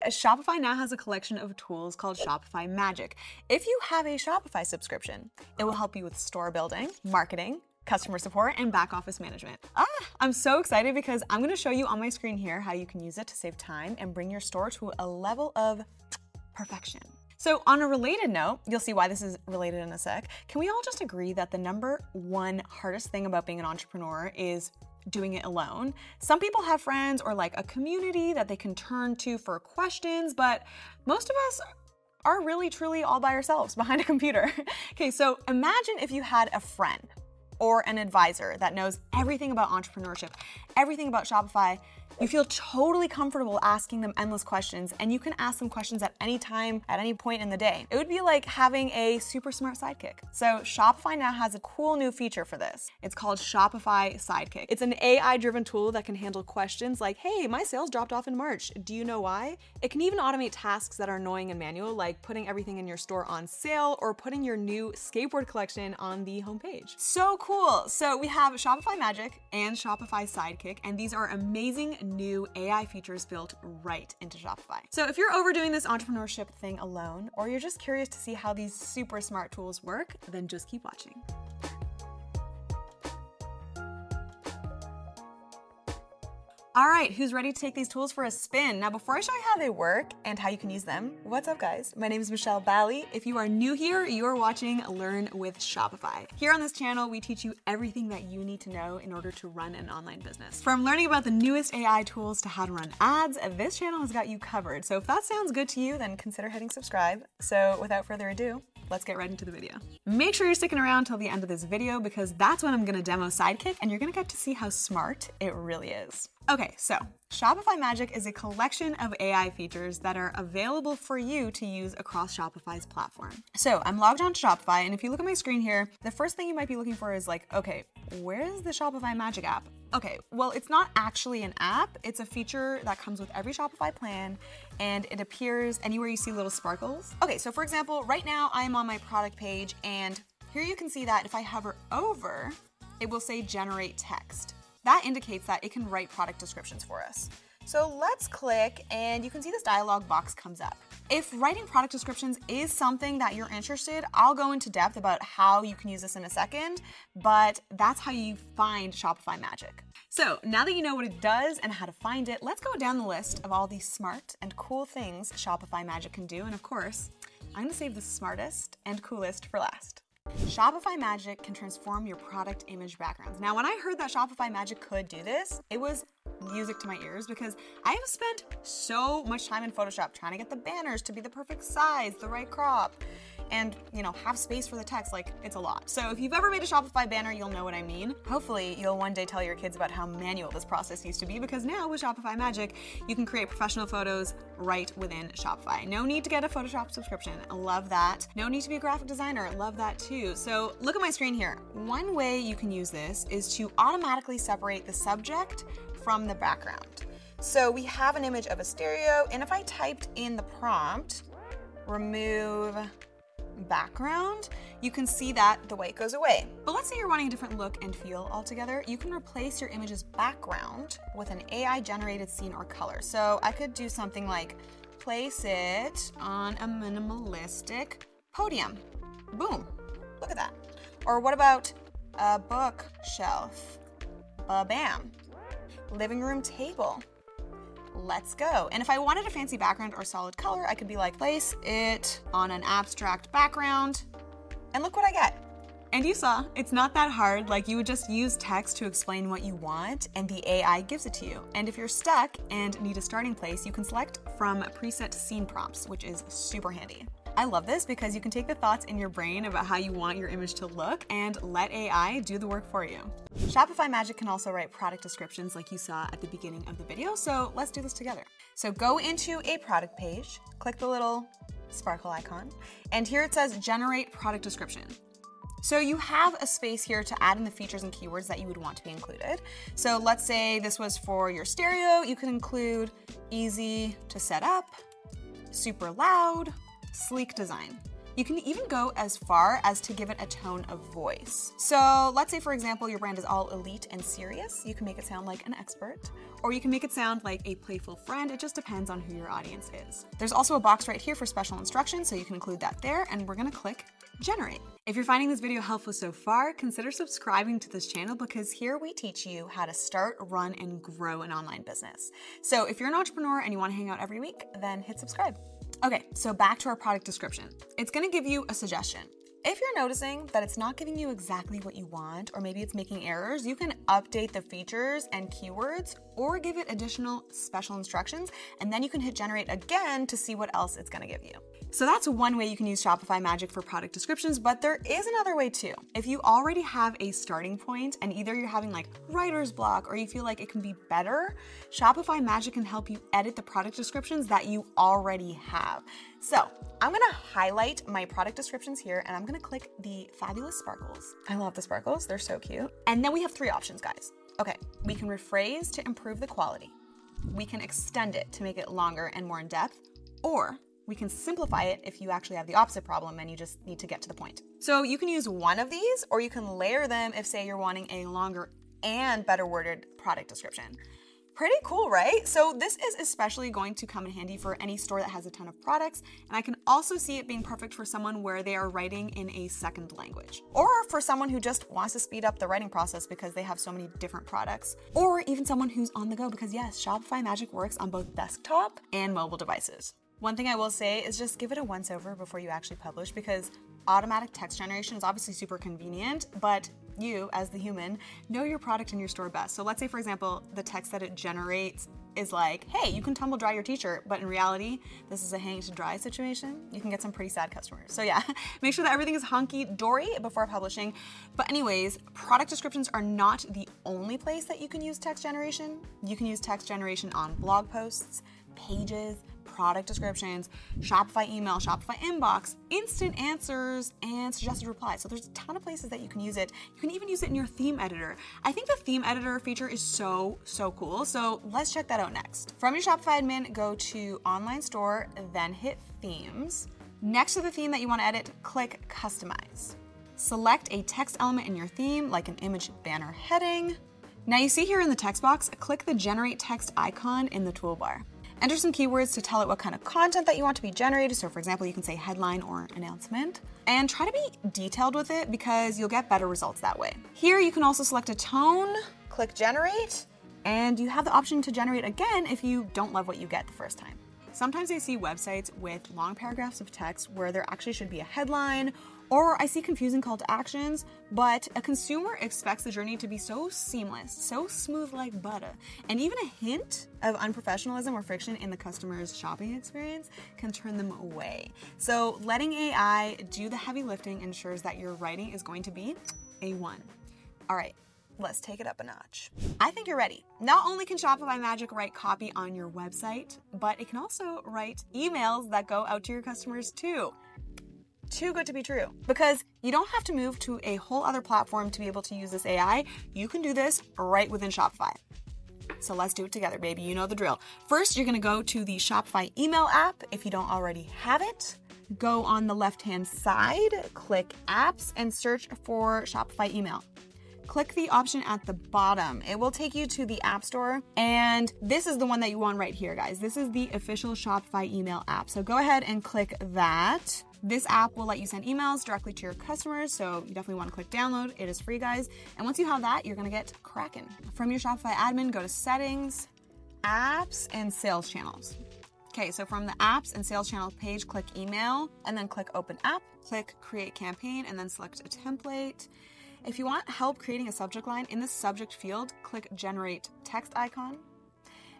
Shopify now has a collection of tools called Shopify Magic. If you have a Shopify subscription, it will help you with store building, marketing, customer support, and back office management. I'm so excited because I'm gonna show you on my screen here how you can use it to save time and bring your store to a level of perfection. So on a related note, you'll see why this is related in a sec. Can we all just agree that the number one hardest thing about being an entrepreneur is doing it alone? Some people have friends or like a community that they can turn to for questions, but most of us are really truly all by ourselves behind a computer. Okay, so imagine if you had a friend or an advisor that knows everything about entrepreneurship, everything about Shopify. You feel totally comfortable asking them endless questions, and you can ask them questions at any time, at any point in the day. It would be like having a super smart sidekick. So Shopify now has a cool new feature for this. It's called Shopify Sidekick. It's an AI-driven tool that can handle questions like, hey, my sales dropped off in March. Do you know why? It can even automate tasks that are annoying and manual, like putting everything in your store on sale or putting your new skateboard collection on the homepage. So cool. So we have Shopify Magic and Shopify Sidekick, and these are amazing new AI features built right into Shopify. So if you're overdoing this entrepreneurship thing alone, or you're just curious to see how these super smart tools work, then just keep watching. All right, who's ready to take these tools for a spin? Now, before I show you how they work and how you can use them, what's up guys? My name is Michelle Bally. If you are new here, you're watching Learn with Shopify. Here on this channel, we teach you everything that you need to know in order to run an online business. From learning about the newest AI tools to how to run ads, this channel has got you covered. So if that sounds good to you, then consider hitting subscribe. So without further ado, let's get right into the video. Make sure you're sticking around till the end of this video because that's when I'm gonna demo Sidekick and you're gonna get to see how smart it really is. Okay, so Shopify Magic is a collection of AI features that are available for you to use across Shopify's platform. So I'm logged on to Shopify, and if you look at my screen here, the first thing you might be looking for is like, okay, where is the Shopify Magic app? Okay, well, it's not actually an app. It's a feature that comes with every Shopify plan, and it appears anywhere you see little sparkles. Okay, so for example, right now I'm on my product page, and here you can see that if I hover over, it will say generate text. That indicates that it can write product descriptions for us. So let's click and you can see this dialog box comes up. If writing product descriptions is something that you're interested, I'll go into depth about how you can use this in a second, but that's how you find Shopify Magic. So now that you know what it does and how to find it, let's go down the list of all these smart and cool things Shopify Magic can do. And of course, I'm gonna save the smartest and coolest for last. Shopify Magic can transform your product image backgrounds. Now, when I heard that Shopify Magic could do this, it was music to my ears because I have spent so much time in Photoshop trying to get the banners to be the perfect size, the right crop, and have space for the text. Like, it's a lot. So if you've ever made a Shopify banner, you'll know what I mean. Hopefully you'll one day tell your kids about how manual this process used to be, because now with Shopify Magic, you can create professional photos right within Shopify. No need to get a Photoshop subscription. Love that. No need to be a graphic designer. Love that too. So look at my screen here. One way you can use this is to automatically separate the subject from the background. So we have an image of a stereo, and if I typed in the prompt, remove background, you can see that the white goes away. But let's say you're wanting a different look and feel altogether. You can replace your image's background with an AI generated scene or color. So I could do something like place it on a minimalistic podium. Boom, look at that. Or what about a bookshelf? Bam. Living room table. Let's go. And if I wanted a fancy background or solid color, I could be like, place it on an abstract background, and look what I get. And you saw, it's not that hard. Like, you would just use text to explain what you want, and the AI gives it to you. And if you're stuck and need a starting place, you can select from preset scene prompts, which is super handy. I love this because you can take the thoughts in your brain about how you want your image to look and let AI do the work for you. Shopify Magic can also write product descriptions like you saw at the beginning of the video, so let's do this together. So go into a product page, click the little sparkle icon, and here it says generate product description. So you have a space here to add in the features and keywords that you would want to be included. So let's say this was for your stereo, you could include easy to set up, super loud, sleek design. You can even go as far as to give it a tone of voice. So let's say, for example, your brand is all elite and serious. You can make it sound like an expert, or you can make it sound like a playful friend. It just depends on who your audience is. There's also a box right here for special instructions, so you can include that there, and we're gonna click generate. If you're finding this video helpful so far, consider subscribing to this channel because here we teach you how to start, run, and grow an online business. So if you're an entrepreneur and you want to hang out every week, then hit subscribe. Okay, so back to our product description. It's gonna give you a suggestion. If you're noticing that it's not giving you exactly what you want, or maybe it's making errors, you can update the features and keywords or give it additional special instructions, and then you can hit generate again to see what else it's gonna give you. So that's one way you can use Shopify Magic for product descriptions, but there is another way too. If you already have a starting point and either you're having like writer's block or you feel like it can be better, Shopify Magic can help you edit the product descriptions that you already have. So I'm gonna highlight my product descriptions here and I'm gonna click the fabulous sparkles. I love the sparkles, they're so cute. And then we have 3 options, guys. Okay, we can rephrase to improve the quality. We can extend it to make it longer and more in depth, or we can simplify it if you actually have the opposite problem and you just need to get to the point. So you can use one of these, or you can layer them if, say, you're wanting a longer and better worded product description. Pretty cool, right? So this is especially going to come in handy for any store that has a ton of products, and I can also see it being perfect for someone where they are writing in a second language, or for someone who just wants to speed up the writing process because they have so many different products, or even someone who's on the go because yes, Shopify Magic works on both desktop and mobile devices. One thing I will say is just give it a once over before you actually publish because automatic text generation is obviously super convenient, but you, as the human, know your product and your store best. So let's say, for example, the text that it generates is like, hey, you can tumble dry your t-shirt, but in reality, this is a hang to dry situation. You can get some pretty sad customers. So yeah, make sure that everything is hunky-dory before publishing. But anyways, product descriptions are not the only place that you can use text generation. You can use text generation on blog posts, pages, product descriptions, Shopify email, Shopify inbox, instant answers, and suggested replies. So there's a ton of places that you can use it. You can even use it in your theme editor. I think the theme editor feature is so cool. So let's check that out next. From your Shopify admin, go to online store, then hit themes. Next to the theme that you want to edit, click customize. Select a text element in your theme, like an image, banner, heading. Now you see here in the text box, click the generate text icon in the toolbar. Enter some keywords to tell it what kind of content that you want to be generated. So for example, you can say headline or announcement, and try to be detailed with it because you'll get better results that way. Here you can also select a tone, click generate, and you have the option to generate again if you don't love what you get the first time. Sometimes I see websites with long paragraphs of text where there actually should be a headline, or I see confusing call to actions, but a consumer expects the journey to be so seamless, so smooth like butter, and even a hint of unprofessionalism or friction in the customer's shopping experience can turn them away. So letting AI do the heavy lifting ensures that your writing is going to be A1. All right, let's take it up a notch. I think you're ready. Not only can Shopify Magic write copy on your website, but it can also write emails that go out to your customers too. Too good to be true, because you don't have to move to a whole other platform to be able to use this AI. You can do this right within Shopify. So let's do it together, baby. You know the drill. First, you're gonna go to the Shopify email app if you don't already have it. Go on the left-hand side, click apps, and search for Shopify email. Click the option at the bottom. It will take you to the App Store, and this is the one that you want right here, guys. This is the official Shopify email app. So go ahead and click that. This app will let you send emails directly to your customers, so you definitely want to click download. It is free, guys. And once you have that, you're gonna get cracking. From your Shopify admin, go to settings, apps, and sales channels. Okay, so from the apps and sales channel page, click email, and then click open app, click create campaign, and then select a template. If you want help creating a subject line, in the subject field, click generate text icon.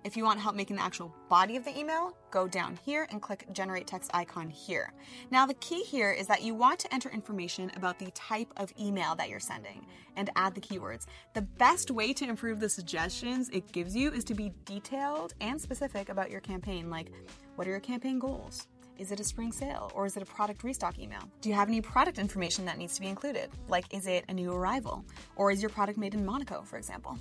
If you want help making the actual body of the email, go down here and click generate text icon here. Now the key here is that you want to enter information about the type of email that you're sending and add the keywords. The best way to improve the suggestions it gives you is to be detailed and specific about your campaign, like what are your campaign goals? Is it a spring sale or is it a product restock email? Do you have any product information that needs to be included? Like, is it a new arrival? Or is your product made in Monaco, for example?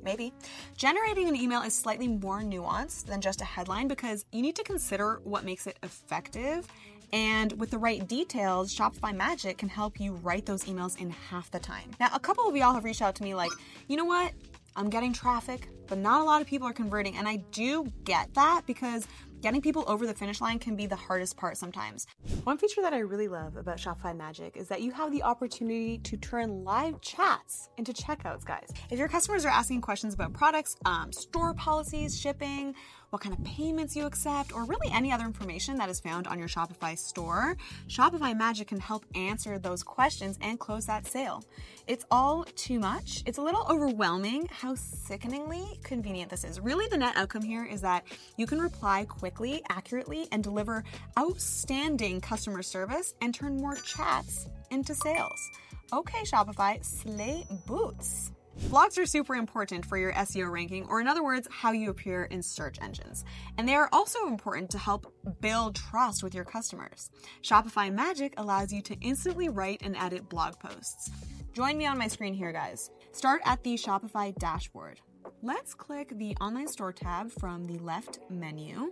Maybe. Generating an email is slightly more nuanced than just a headline because you need to consider what makes it effective And with the right details, Shopify Magic can help you write those emails in half the time. Now, a couple of y'all have reached out to me like, you know what? I'm getting traffic, but not a lot of people are converting. And I do get that because getting people over the finish line can be the hardest part sometimes. One feature that I really love about Shopify Magic is that you have the opportunity to turn live chats into checkouts, guys. If your customers are asking questions about products, store policies, shipping, what kind of payments you accept, or really any other information that is found on your Shopify store, Shopify Magic can help answer those questions and close that sale. It's all too much. It's a little overwhelming how sickeningly convenient this is. Really, the net outcome here is that you can reply quickly, accurately, and deliver outstanding customer service and turn more chats into sales. Okay, Shopify, slay boots. Blogs are super important for your SEO ranking, or in other words, how you appear in search engines. And they are also important to help build trust with your customers. Shopify Magic allows you to instantly write and edit blog posts. Join me on my screen here, guys. Start at the Shopify dashboard. Let's click the Online Store tab from the left menu.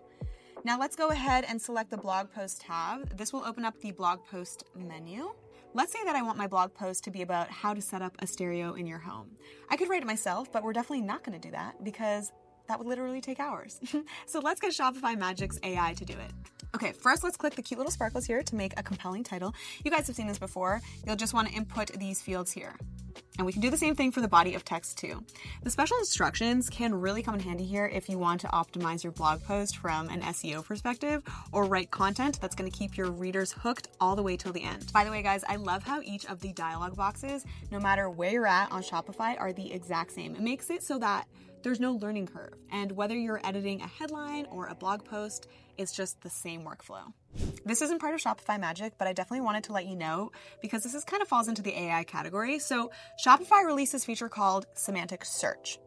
Now let's go ahead and select the Blog Post tab. This will open up the Blog Post menu. Let's say that I want my blog post to be about how to set up a stereo in your home. I could write it myself, but we're definitely not going to do that because that would literally take hours. So let's get Shopify Magic's AI to do it. Okay, first let's click the cute little sparkles here to make a compelling title. You guys have seen this before. You'll just want to input these fields here. And we can do the same thing for the body of text too. The special instructions can really come in handy here if you want to optimize your blog post from an SEO perspective or write content that's going to keep your readers hooked all the way till the end. By the way, guys, I love how each of the dialog boxes, no matter where you're at on Shopify, are the exact same. It makes it so that there's no learning curve. And whether you're editing a headline or a blog post, it's just the same workflow. This isn't part of Shopify Magic, but I definitely wanted to let you know because this kind of falls into the AI category. So Shopify released this feature called Semantic Search.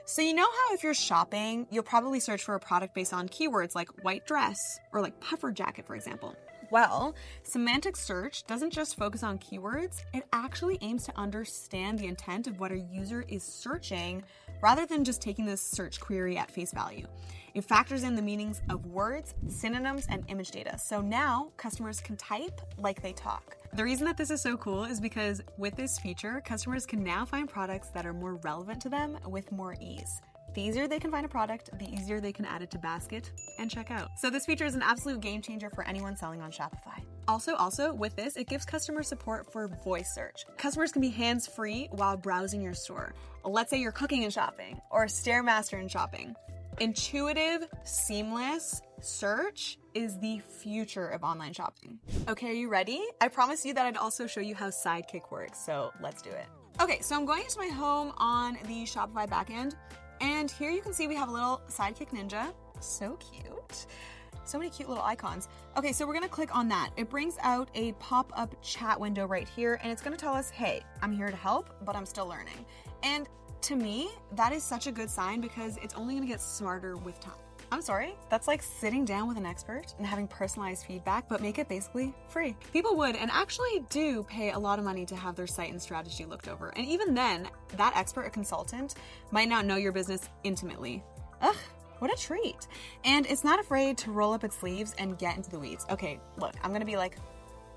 So you know how if you're shopping, you'll probably search for a product based on keywords like white dress or like puffer jacket, for example. Well, Semantic Search doesn't just focus on keywords, it actually aims to understand the intent of what a user is searching rather than just taking this search query at face value. It factors in the meanings of words, synonyms, and image data. So now customers can type like they talk. The reason that this is so cool is because with this feature, customers can now find products that are more relevant to them with more ease. The easier they can find a product, the easier they can add it to basket and check out. So this feature is an absolute game changer for anyone selling on Shopify. Also with this, it gives customer support for voice search. Customers can be hands-free while browsing your store. Let's say you're cooking and shopping or Stairmaster and shopping. Intuitive, seamless search is the future of online shopping. Okay, are you ready? I promised you that I'd also show you how Sidekick works, so let's do it. Okay, so I'm going into my home on the Shopify backend. And here you can see we have a little Sidekick Ninja. So cute. So many cute little icons. Okay, so we're gonna click on that. It brings out a pop-up chat window right here, and it's gonna tell us, hey, I'm here to help, but I'm still learning. And to me, that is such a good sign because it's only gonna get smarter with time. I'm sorry, that's like sitting down with an expert and having personalized feedback, but make it basically free. People would and actually do pay a lot of money to have their site and strategy looked over. And even then, that expert or consultant might not know your business intimately. Ugh, what a treat. And it's not afraid to roll up its sleeves and get into the weeds. Okay, look, I'm gonna be like,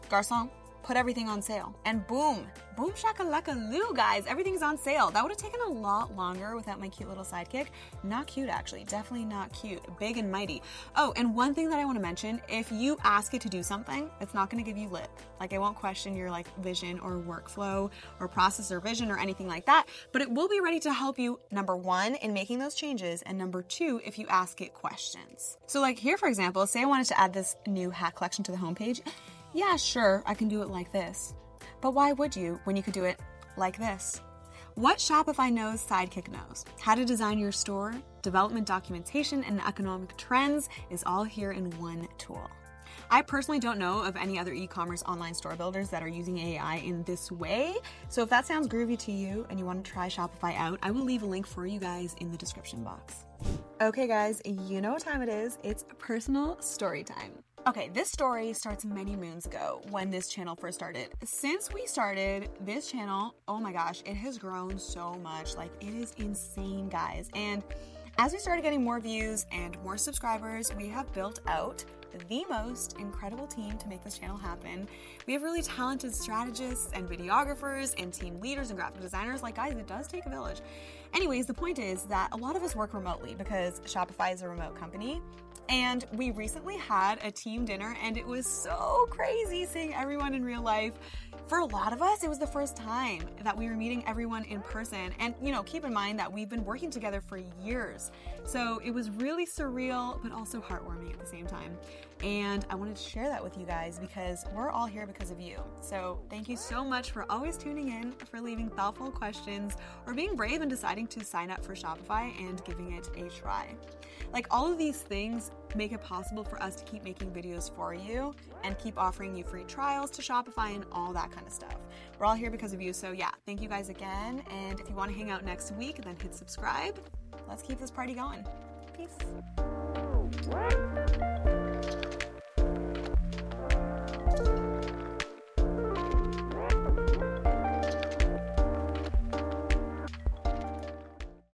Garçon, put everything on sale. And boom shakalaka-loo, guys, everything's on sale. That would have taken a lot longer without my cute little sidekick. Not cute, actually, definitely not cute, big and mighty. Oh, and one thing that I wanna mention, if you ask it to do something, it's not gonna give you lip. Like, it won't question your vision or workflow or process or vision or anything like that, but it will be ready to help you, number one, in making those changes, and number two, if you ask it questions. So like here, for example, say I wanted to add this new hat collection to the homepage. Yeah, sure, I can do it like this. But why would you when you could do it like this? What Shopify knows, Sidekick knows. How to design your store, development documentation, and economic trends is all here in one tool. I personally don't know of any other e-commerce online store builders that are using AI in this way. So if that sounds groovy to you and you want to try Shopify out, I will leave a link for you guys in the description box. Okay guys, you know what time it is. It's personal story time. Okay, this story starts many moons ago when this channel first started. Since we started this channel, oh my gosh, it has grown so much. Like, it is insane, guys. And as we started getting more views and more subscribers, we have built out the most incredible team to make this channel happen. We have really talented strategists and videographers and team leaders and graphic designers. Like, guys, it does take a village. Anyways, the point is that a lot of us work remotely because Shopify is a remote company. And we recently had a team dinner, and it was so crazy seeing everyone in real life. For a lot of us, it was the first time that we were meeting everyone in person. And, keep in mind that we've been working together for years. So it was really surreal, but also heartwarming at the same time. And I wanted to share that with you guys because we're all here because of you. So thank you so much for always tuning in, for leaving thoughtful questions, or being brave and deciding to sign up for Shopify and giving it a try. Like, all of these things make it possible for us to keep making videos for you and keep offering you free trials to Shopify and all that kind of stuff. We're all here because of you. So yeah, thank you guys again. And if you want to hang out next week, then hit subscribe. Let's keep this party going. Peace.